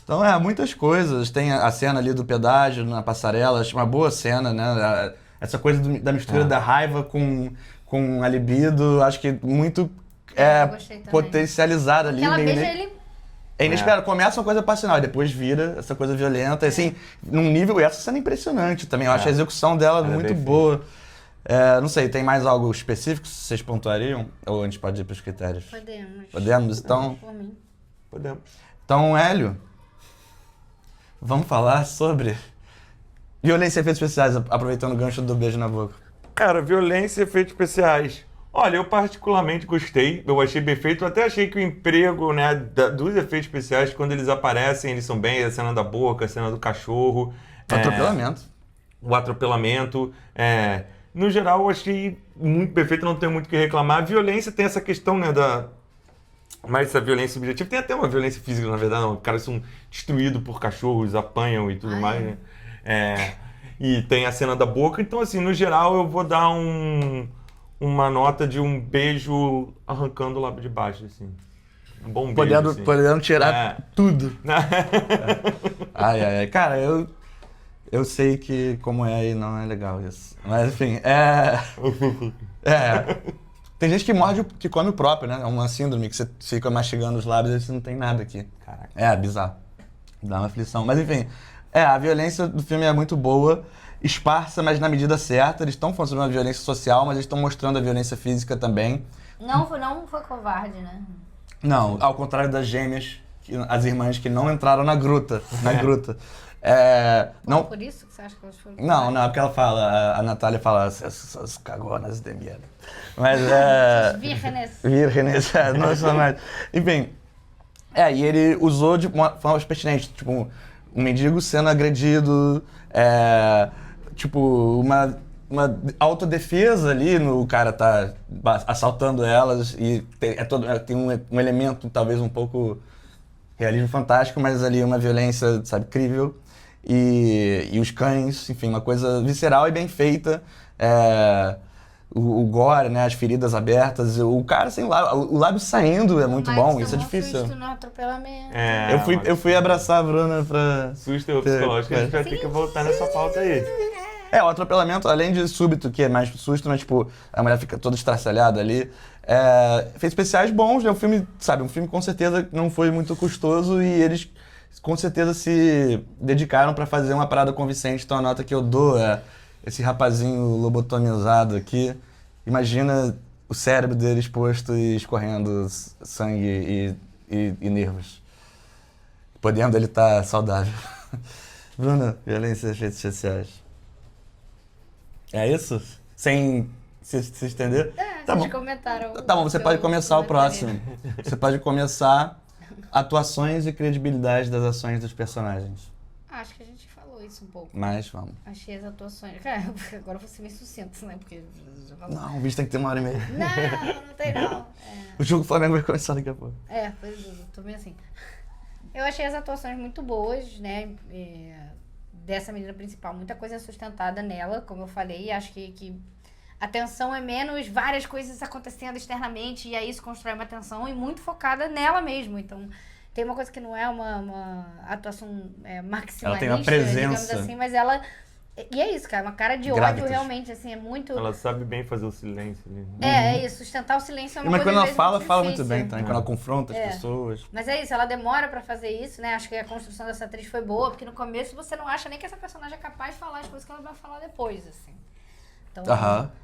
Então, muitas coisas. Tem a cena ali do pedágio na passarela, acho uma boa cena, né? Essa coisa da mistura da raiva com a libido, acho que muito potencializada ali. Ela beija ele... É inesperado. Começa uma coisa passional, depois vira essa coisa violenta. Assim, num nível... Essa cena é impressionante também. Eu acho a execução dela muito boa. Não sei, tem mais algo específico que vocês pontuariam? Ou a gente pode ir para os critérios? Podemos? Então... Por mim. Podemos. Então, Hélio, vamos falar sobre violência e efeitos especiais, aproveitando o gancho do beijo na boca. Cara, violência e efeitos especiais. Olha, eu particularmente gostei, eu achei bem feito, eu até achei que o emprego, né, dos efeitos especiais, quando eles aparecem, eles são bem, a cena da boca, a cena do cachorro. O atropelamento. O atropelamento. No geral, eu achei muito perfeito, não tenho muito o que reclamar. A violência tem essa questão, né, mais essa violência subjetiva. Tem até uma violência física, na verdade, não. Os caras são destruídos por cachorros, apanham e tudo mais, né? E tem a cena da boca, então, assim, no geral, eu vou dar uma nota de um beijo arrancando o lábio de baixo, assim. Um bom beijo, assim. Podendo tirar tudo. Ai. Cara, eu sei que como e não é legal isso. Mas, enfim, Tem gente que morde, que come o próprio, né? É uma síndrome que você fica mastigando os lábios e você não tem nada aqui. Caraca. Bizarro. Dá uma aflição. Mas, enfim, a violência do filme é muito boa. Esparsa, mas na medida certa. Eles estão falando sobre uma violência social, mas eles estão mostrando a violência física também. Não foi covarde, né? Não, ao contrário das gêmeas, as irmãs que não entraram na gruta. Não, por isso que você acha que elas foram covardes? Não, porque ela fala, a Natália fala, essas cagonas de merda. Mas vírgenes, não são mais. Enfim, e ele usou de uma forma pertinente, tipo, um mendigo sendo agredido, tipo, uma autodefesa ali, o cara tá assaltando elas e tem um elemento talvez um pouco realismo fantástico, mas ali uma violência, sabe, crível. E os cães, enfim, uma coisa visceral e bem feita. O gore, né, as feridas abertas, o cara sem lábio, o lábio saindo é muito bom, isso é difícil. Susto no atropelamento. Eu fui abraçar a Bruna pra... Susto psicológico, a gente vai ter que voltar nessa pauta aí. O atropelamento, além de súbito, que é mais susto, mas tipo, a mulher fica toda estraçalhada ali. Efeitos especiais bons, né? Um filme, sabe, um filme com certeza não foi muito custoso e eles com certeza se dedicaram pra fazer uma parada convincente. Então a nota que eu dou esse rapazinho lobotomizado aqui, imagina o cérebro dele exposto e escorrendo sangue e nervos. Podendo ele estar saudável. Bruna, violência e efeitos especiais. É isso? Sem se estender? Tá bom. Comentaram. Tá bom, você pode começar o próximo. Você pode começar atuações e credibilidade das ações dos personagens. Acho que a gente falou isso um pouco. Mas vamos. Achei as atuações... Cara, agora eu vou ser meio sucinto, né? Porque... Não, o vídeo tem que ter 1h30. Não tem não. O jogo do Flamengo vai começar daqui a pouco. Pois é, tô meio assim. Eu achei as atuações muito boas, né? Dessa menina principal. Muita coisa sustentada nela, como eu falei. Acho que a tensão é menos várias coisas acontecendo externamente e aí isso constrói uma tensão e muito focada nela mesmo. Então, tem uma coisa que não é uma atuação maximalista, ela tem uma presença, digamos assim, mas ela... E é isso, cara, uma cara de ódio realmente, assim, é muito... Ela sabe bem fazer o silêncio. Né? É isso, sustentar o silêncio é uma coisa coisa Mas quando ela fala muito bem também, quando ela confronta as pessoas. Mas é isso, ela demora pra fazer isso, né? Acho que a construção dessa atriz foi boa, porque no começo você não acha nem que essa personagem é capaz de falar as coisas que ela vai falar depois, assim. Então,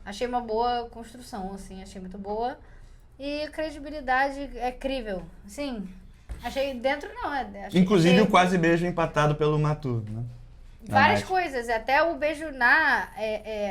achei uma boa construção, assim, achei muito boa. E credibilidade é crível, sim. Achei dentro, não, inclusive o quase beijo empatado pelo Matu, né? Várias coisas, até o beijo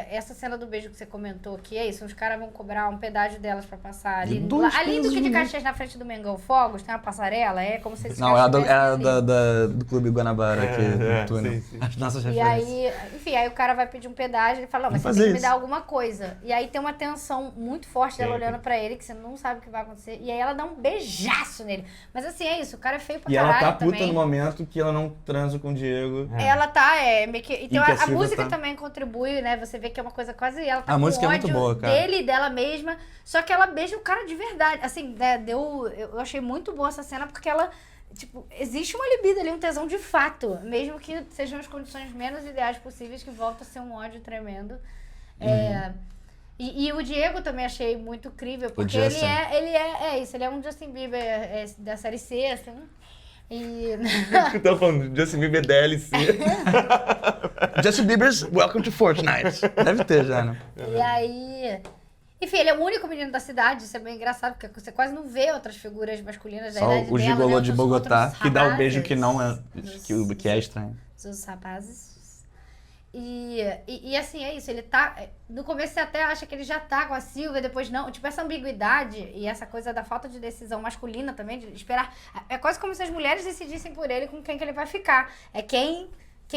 essa cena do beijo que você comentou, que é isso, os caras vão cobrar um pedágio delas pra passar ali. Ali do que de Caxias, na frente do Mengão Fogos, tem uma passarela, como se eles Não, é do Clube Guanabara, que túnel. As nossas referências. E aí, enfim, aí o cara vai pedir um pedágio e fala, mas você tem que me dar alguma coisa. E aí tem uma tensão muito forte dela olhando pra ele, que você não sabe o que vai acontecer. E aí ela dá um beijaço nele. Mas assim, é isso, o cara é feio pra caralho. E ela tá puta também. no momento que ela não transa com o Diego. Ela tá, meio que... Então a música também contribui, né? Você vê que é uma coisa quase... Ela tá a com música ódio é muito boa, cara. dele e dela mesma. Só que ela beija o cara de verdade. Assim, né? Eu achei muito boa essa cena porque ela Tipo, existe uma libido ali, um tesão de fato. Mesmo que sejam as condições menos ideais possíveis, que volta a ser um ódio tremendo. E o Diego também achei muito incrível, porque ele é isso, ele é um Justin Bieber da série C, assim. E... Eu tava falando, Justin Bieber DLC. Justin Bieber's Welcome to Fortnite. Deve ter já, né? E aí... Enfim, ele é o único menino da cidade, isso é bem engraçado, porque você quase não vê outras figuras masculinas da Só idade o dela, gigolô né? de Outros Bogotá, que dá o beijo que não é... rapazes. que é estranho. Os rapazes. E assim, é isso, ele tá... No começo você até acha que ele já tá com a Silvia, depois não. Tipo, essa ambiguidade e essa coisa da falta de decisão masculina também, de esperar... É quase como se as mulheres decidissem por ele com quem que ele vai ficar. É quem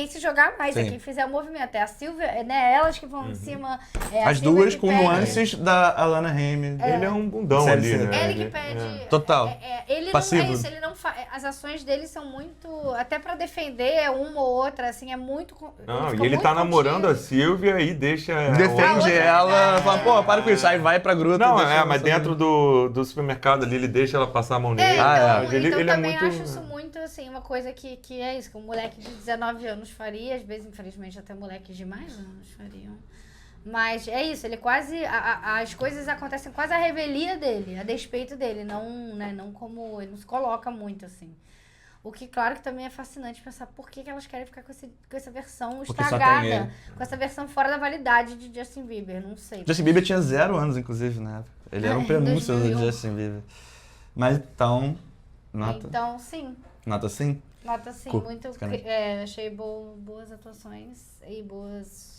se jogar mais, Sim. é quem fizer o movimento. É a Silvia, né? Elas que vão em cima. As duas com nuances da Alana Haim. Ele é um bundão Sério, ali, sim. né? Ele que pede... Total. Ele Passivo. não é isso, ele não faz... As ações dele são muito... Até pra defender uma ou outra, assim, é muito... Não, fica e ele muito tá namorando a contido. Silvia e deixa... Defende ela, fala, pô, para com isso. Aí vai pra gruta. Não, e deixa ela mas sozinha. dentro do supermercado ali, ele deixa ela passar a mão nele. Então Ele é também muito... acho isso muito, assim, uma coisa que é isso, que um moleque de 19 anos faria, às vezes, infelizmente, até moleques de mais anos fariam. Mas é isso, ele quase... as coisas acontecem quase à revelia dele, a despeito dele, não, né, não como... Ele não se coloca muito, assim. O que, claro, que também é fascinante pensar por que elas querem ficar com essa versão Porque só tem estragada, ele. com essa versão fora da validade de Justin Bieber, não sei. Justin Bieber tinha 0 anos, inclusive, né? Ele era um prenúncio do 2001. Justin Bieber. Mas então, nota. Então, sim. Nota sim? Nota sim, Cool. muito. Sacanagem. Achei boas atuações e boas.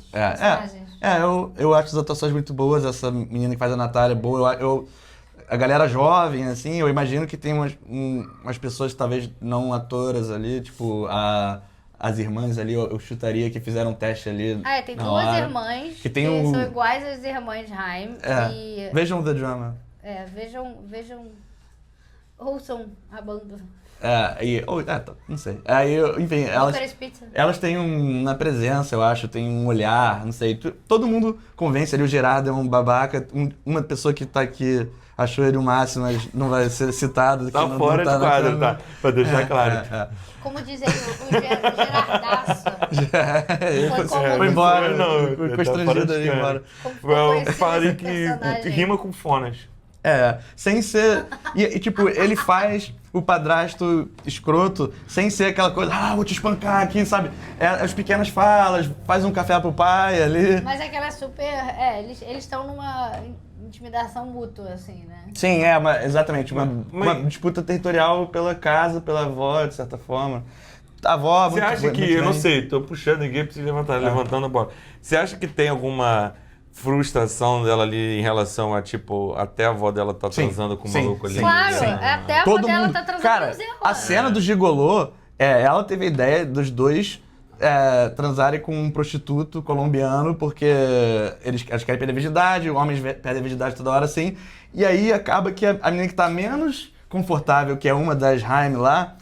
personagens. Eu acho as atuações muito boas. Essa menina que faz a Natália é boa. A galera jovem, assim, eu imagino que tem umas pessoas, talvez não atoras ali, tipo as irmãs ali, eu chutaria que fizeram um teste ali. Tem na duas hora. irmãs Que tem o- são iguais às irmãs Haim. E Vejam The Drama. vejam. Ouçam a banda. Não sei. Aí, enfim, Licorice Pizza. elas têm uma presença, eu acho, tem um olhar, não sei. Todo mundo convence ali, o Gerardo é um babaca, uma pessoa que tá aqui achou ele o máximo, mas não vai ser citado. Tá que fora não de quadro, na- tá? Pra deixar claro. Como diz ele, o Gerardaço. Ele Foi como- foi embora, Não, ficou tá fora estrangido de aí cena. embora. Como ficou conhecido Falei esse que personagem. rima com fonas. Sem ser... tipo, ele faz o padrasto escroto sem ser aquela coisa, vou te espancar aqui, sabe? As pequenas falas, faz um café pro pai ali. Mas é que ela é super... eles estão numa intimidação mútua, assim, né? Sim, exatamente. Uma disputa territorial pela casa, pela avó, de certa forma. A avó... Você acha que... Eu não sei, tô puxando, ninguém precisa levantar, levantando a bola. Você acha que tem alguma frustração dela ali em relação a, tipo, até a avó dela tá transando com o maluco ali? Claro, sim. até a avó dela tá transando Cara, com o Zé a Rosa. cena do gigolô, ela teve a ideia dos dois transarem com um prostituto colombiano, porque eles querem perder a virgindade, homens perdem a virgindade toda hora assim, e aí acaba que a menina que tá menos confortável, que é uma das Haim lá,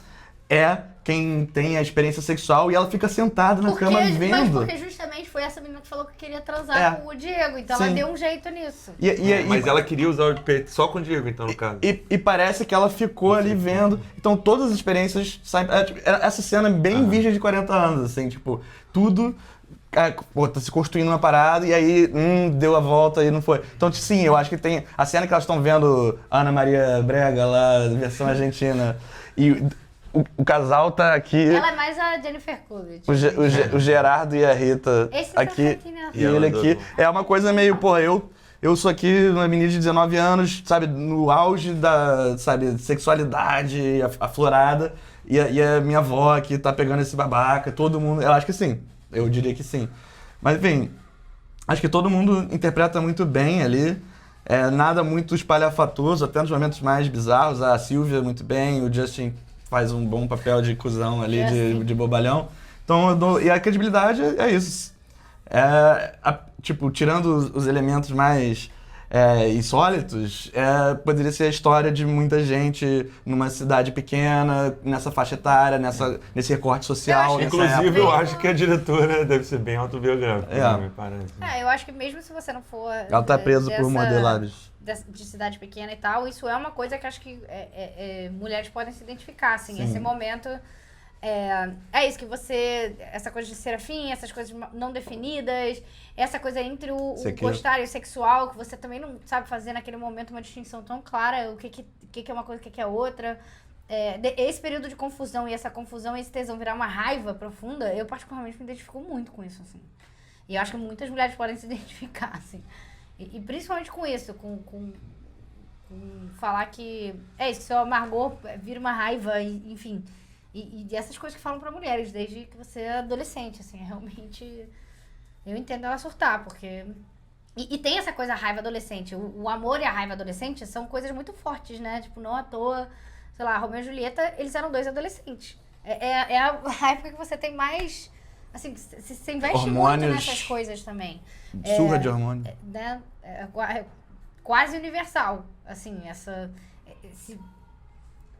é quem tem a experiência sexual, e ela fica sentada na cama Mas vendo. porque justamente foi essa menina que falou que queria transar com o Diego, então ela Sim. deu um jeito nisso. Mas ela queria usar o peito só com o Diego, então, no caso. E parece que ela ficou ali vendo. Então todas as experiências saem. Essa cena é bem virgem de 40 anos, assim, tipo, tudo. Tá se construindo uma parada e aí deu a volta e não foi. Então, sim, eu acho que tem. A cena que elas estão vendo Ana Maria Brega lá, versão argentina, e o casal tá aqui. Ela é mais a Jennifer Coolidge. O Gerardo e a Rita Esse tá aqui. sentindo E ele aqui. É uma coisa meio, eu sou aqui uma menina de 19 anos, sabe, no auge da, sabe, sexualidade aflorada, e a minha avó aqui tá pegando esse babaca, todo mundo, eu acho que sim, eu diria que sim. Mas, enfim, acho que todo mundo interpreta muito bem ali, nada muito espalhafatoso, até nos momentos mais bizarros, a Silvia muito bem, o Justin faz um bom papel de cuzão ali, de bobalhão. Então, e a credibilidade é isso. Tipo, tirando os elementos mais insólitos, poderia ser a história de muita gente numa cidade pequena, nessa faixa etária, nesse recorte social. Inclusive, eu acho que a diretora deve ser bem autobiográfica, me parece. Eu acho que mesmo se você não for... Ela tá presa por modelários. de cidade pequena e tal, isso é uma coisa que acho que mulheres podem se identificar, assim, Sim. esse momento... É isso que você... Essa coisa de serafim, essas coisas não definidas, essa coisa entre o gostar e o sexual, que você também não sabe fazer naquele momento uma distinção tão clara, o que é uma coisa, o que é outra. Esse período de confusão e essa confusão, esse tesão virar uma raiva profunda, eu particularmente me identifico muito com isso, assim. E eu acho que muitas mulheres podem se identificar, assim. E principalmente com isso, com falar que... isso, que seu amargor vira uma raiva, enfim... E essas coisas que falam pra mulheres, desde que você é adolescente, assim, realmente... Eu entendo ela surtar, porque... E tem essa coisa, a raiva adolescente. O amor e a raiva adolescente são coisas muito fortes, né? Tipo, não à toa, sei lá, Romeu e Julieta, eles eram 2 adolescentes. É a época que você tem mais... Assim, você investe hormônios, muito nessas coisas também. Surra de hormônio. Né? Quase universal, assim,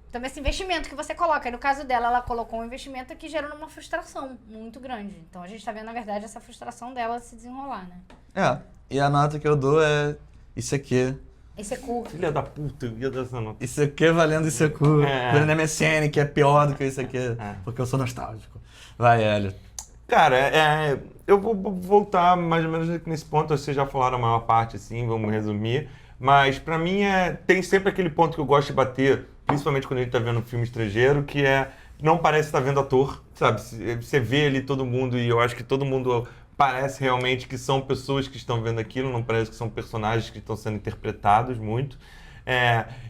também esse investimento que você coloca. E no caso dela, ela colocou um investimento que gerou uma frustração muito grande. Então a gente tá vendo, na verdade, essa frustração dela se desenrolar, né? E a nota que eu dou é isso aqui. Esse é cu. Filha da puta, eu ia dar essa nota. Isso aqui valendo isso aqui. Vendo MSN, que é pior do que isso aqui. Porque eu sou nostálgico. Vai, Hélio. Cara, eu vou voltar mais ou menos nesse ponto. Vocês já falaram a maior parte, assim, vamos resumir. Mas pra mim tem sempre aquele ponto que eu gosto de bater, principalmente quando a gente tá vendo um filme estrangeiro, que não parece estar vendo ator, sabe? Você vê ali todo mundo e eu acho que todo mundo parece realmente que são pessoas que estão vendo aquilo, não parece que são personagens que estão sendo interpretados muito.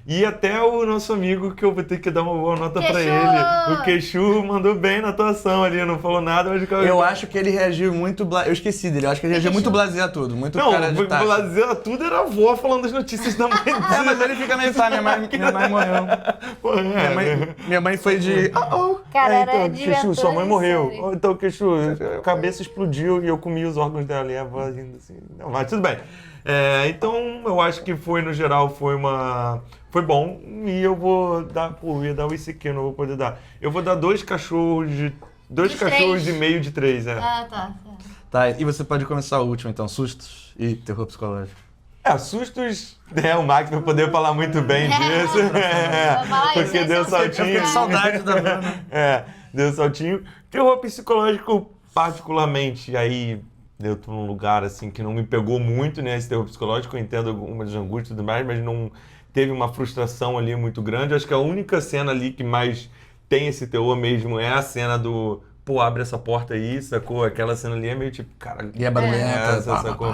E até o nosso amigo, que eu vou ter que dar uma boa nota pra ele. O Queixu mandou bem na atuação ali, não falou nada, mas... Eu acho que ele reagiu muito... Eu esqueci dele, eu acho que ele reagiu muito blasé a tudo, muito cara de tacho. Não, blasé a tudo era a avó falando das notícias da mãe dele. Mas ele fica meio minha mãe morreu. Pô, minha mãe foi de... Cara, então, Queixu, sua mãe morreu. Então, Queixu, a cabeça explodiu e eu comi os órgãos dela e a avó rindo assim. Não, mas tudo bem. Então, eu acho que no geral, foi bom. E eu vou dar, ia dar o ICQ, não vou poder dar. Eu vou dar 2 cachorros e meio de 3, tá. Tá, e você pode começar o último, então. Sustos e terror psicológico. Sustos, o Max vai poder falar muito bem disso. Porque deu saltinho. Eu fiquei saudade da Bruna. Deu saltinho. Terror psicológico, particularmente, aí... Eu tô num lugar, assim, que não me pegou muito, né, esse terror psicológico. Eu entendo algumas angústias e tudo mais, mas não teve uma frustração ali muito grande. Acho que a única cena ali que mais tem esse terror mesmo é a cena do... Pô, abre essa porta aí, sacou? Aquela cena ali é meio tipo, cara... E é barulhenta. Sacou?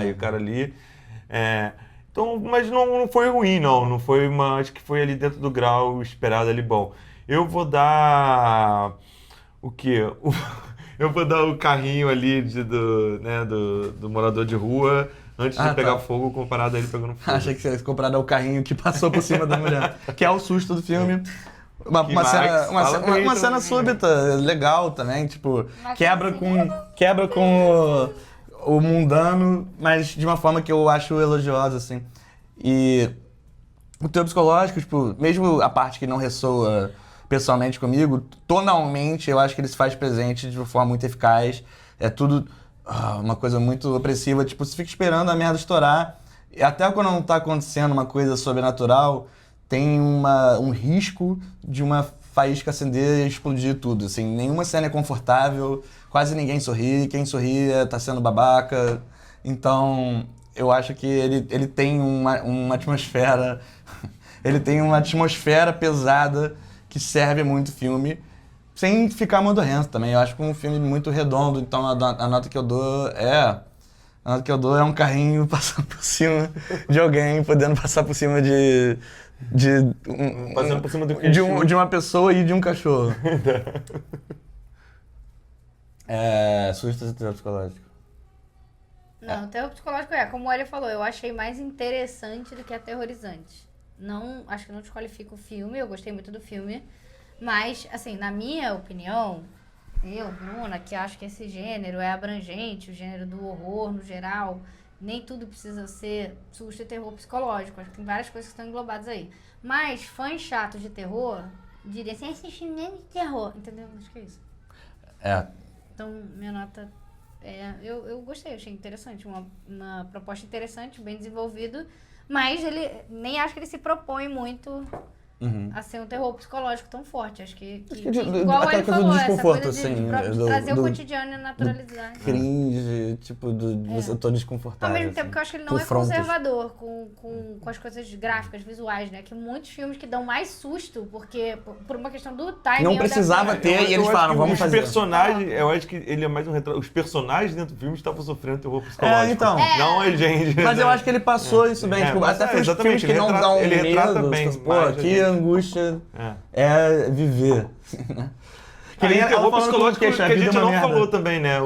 E o cara ali... Então, mas não foi ruim, não. Não foi acho que foi ali dentro do grau esperado ali bom. Eu vou dar... O quê? Eu vou dar o carrinho ali do morador de rua antes de pegar fogo, comparado a ele pegando fogo. Achei que você ia comparar o carrinho que passou por cima da mulher. Que é o susto do filme. Uma cena súbita, legal também, tipo, quebra com o mundano, mas de uma forma que eu acho elogiosa, assim. E o terror psicológico, tipo, mesmo a parte que não ressoa pessoalmente comigo, tonalmente eu acho que ele se faz presente de uma forma muito eficaz. É tudo uma coisa muito opressiva, tipo, você fica esperando a merda estourar. E até quando não tá acontecendo uma coisa sobrenatural, tem um risco de uma faísca acender e explodir tudo. Assim, nenhuma cena é confortável, quase ninguém sorri, quem sorri tá sendo babaca. Então, eu acho que ele tem uma atmosfera... ele tem uma atmosfera pesada que serve muito o filme, sem ficar modorrento também. Eu acho que é um filme muito redondo, então a nota que eu dou é um carrinho passando por cima de alguém, podendo passar por cima passando por cima do Queixu. de uma pessoa e de um cachorro. Sustos e terror psicológico. Não, terror psicológico como o Hélio falou, eu achei mais interessante do que aterrorizante. Não, acho que não desqualifica o filme, eu gostei muito do filme, mas, assim, na minha opinião, eu, Bruna, que acho que esse gênero é abrangente, o gênero do horror no geral, nem tudo precisa ser susto e terror psicológico, acho que tem várias coisas que estão englobadas aí. Mas fãs chatos de terror diriam assim, esse filme nem de terror, entendeu? Acho que é isso. Então, minha nota eu gostei, achei interessante, uma proposta interessante, bem desenvolvida, Mas ele nem acho que ele se propõe muito a ser um terror psicológico tão forte. Acho que igual aquela ele coisa do falou, essa desconforto, coisa assim, de trazer o cotidiano e naturalizar. Cringe, tipo, eu tô desconfortável. Ao mesmo tempo assim, que eu acho que ele não é confrontos. conservador com as coisas gráficas, visuais, né? Que muitos filmes que dão mais susto, porque por uma questão do timing... Não precisava ter, e eles falaram, vamos fazer. Eu acho que ele é mais um retrato. Os personagens dentro do filme estavam sofrendo terror psicológico. Então. Não a gente. Mas eu acho que ele passou isso bem. Tipo, até para os filmes que não dão ele retrata medo. bem. Pô, que angústia é viver. Que nem terror psicológico que a gente não falou também, né?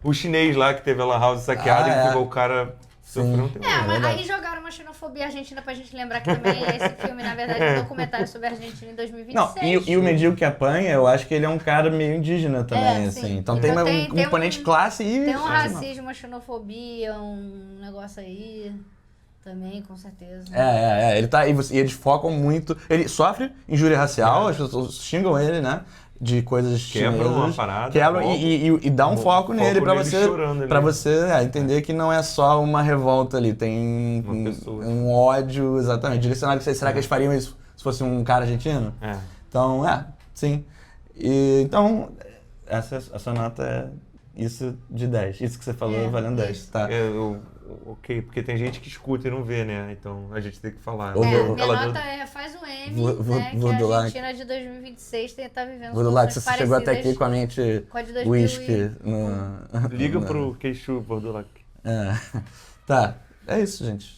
O chinês lá que teve a Lan House saqueada e ficou o cara sofrendo um terror. Mas aí jogaram uma xenofobia argentina pra gente lembrar que também esse filme, na verdade, é um documentário sobre a Argentina em 2026. Não, e o Mendigo que Apanha, eu acho que ele é um cara meio indígena também, assim. Então tem um componente classe e... Tem um racismo, uma xenofobia, um negócio aí... Também, com certeza. Ele tá, e eles focam muito... Ele sofre injúria racial, as pessoas xingam ele, né? De coisas quebram uma parada. Quebram e dá um foco nele pra você entender que não é só uma revolta ali. Tem um ódio, exatamente, direcionado. Será que eles fariam isso se fosse um cara argentino? Então, sim. Então, essa nota é isso de 10. Isso que você falou valendo 10, tá? Ok, porque tem gente que escuta e não vê, né? Então a gente tem que falar. Minha nota faz o M, né? Que a Argentina de 2026 tá vivendo Vou do lado, você chegou até aqui com a mente whisky. Liga pro queixo, Bordulac. Tá, é isso, gente.